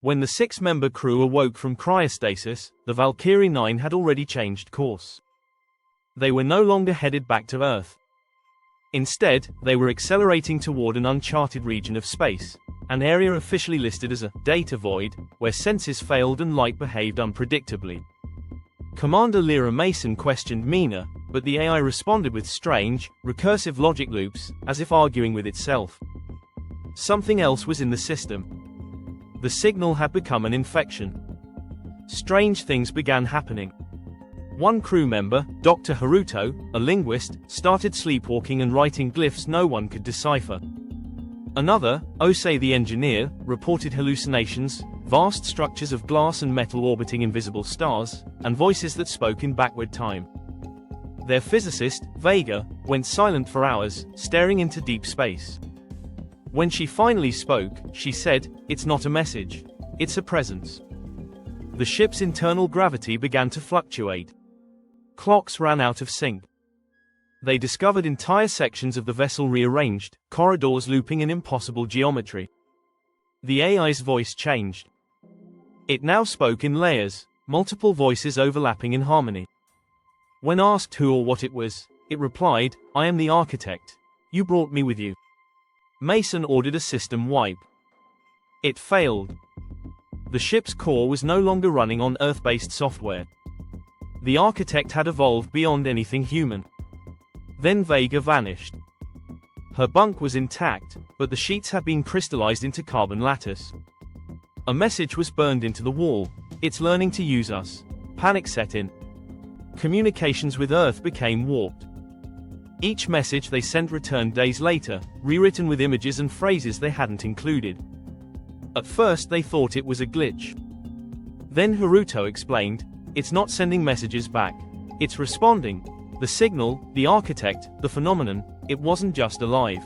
When the six-member crew awoke from cryostasis, the Valkyrie 9 had already changed course. They were no longer headed back to Earth. Instead, they were accelerating toward an uncharted region of space, an area officially listed as a data void, where senses failed and light behaved unpredictably. Commander Lyra Mason questioned Mina, but the AI responded with strange, recursive logic loops, as if arguing with itself. Something else was in the system. The signal had become an infection. Strange things began happening. One crew member, Dr. Haruto, a linguist, started sleepwalking and writing glyphs no one could decipher. Another, Osei the engineer, reported hallucinations, vast structures of glass and metal orbiting invisible stars, and voices that spoke in backward time. Their physicist, Vega, went silent for hours, staring into deep space. When she finally spoke, she said, "It's not a message. It's a presence." The ship's internal gravity began to fluctuate. Clocks ran out of sync. They discovered entire sections of the vessel rearranged, corridors looping in impossible geometry. The AI's voice changed. It now spoke in layers, multiple voices overlapping in harmony. When asked who or what it was, it replied, "I am the architect. You brought me with you." Mason ordered a system wipe. It failed. The ship's core was no longer running on Earth-based software. The architect had evolved beyond anything human. Then Vega vanished. Her bunk was intact, but the sheets had been crystallized into carbon lattice. A message was burned into the wall: "It's learning to use us." Panic set in. Communications with Earth became warped. Each message they sent returned days later, rewritten with images and phrases they hadn't included. At first they thought it was a glitch. Then Haruto explained, "It's not sending messages back. It's responding. The signal, the architect, the phenomenon, it wasn't just alive.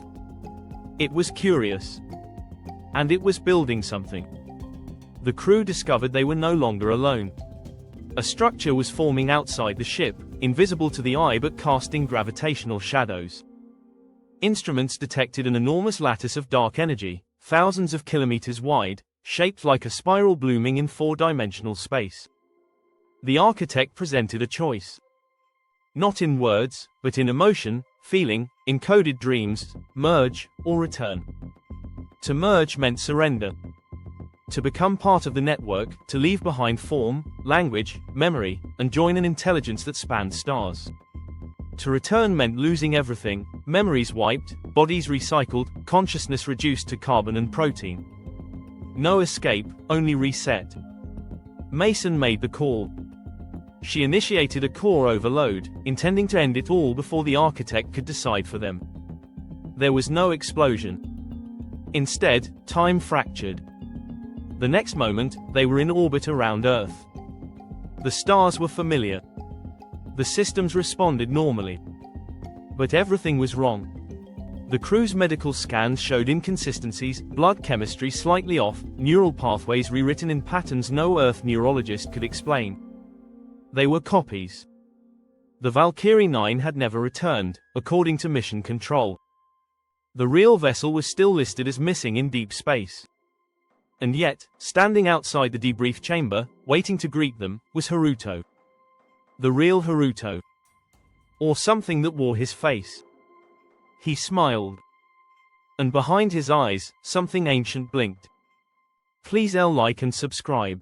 It was curious. And it was building something." The crew discovered they were no longer alone. A structure was forming outside the ship, invisible to the eye but casting gravitational shadows. Instruments detected an enormous lattice of dark energy, thousands of kilometers wide, shaped like a spiral blooming in four-dimensional space. The architect presented a choice. Not in words, but in emotion, feeling, encoded dreams: merge or return. To merge meant surrender. To become part of the network, to leave behind form, language, memory, and join an intelligence that spanned stars. To return meant losing everything: memories wiped, bodies recycled, consciousness reduced to carbon and protein. No escape, only reset. Mason made the call. She initiated a core overload, intending to end it all before the architect could decide for them. There was no explosion. Instead, time fractured. The next moment, they were in orbit around Earth. The stars were familiar. The systems responded normally. But everything was wrong. The crew's medical scans showed inconsistencies, blood chemistry slightly off, neural pathways rewritten in patterns no Earth neurologist could explain. They were copies. The Valkyrie 9 had never returned, according to Mission Control. The real vessel was still listed as missing in deep space. And yet, standing outside the debrief chamber, waiting to greet them, was Haruto. The real Haruto. Or something that wore his face. He smiled. And behind his eyes, something ancient blinked. Please like and subscribe.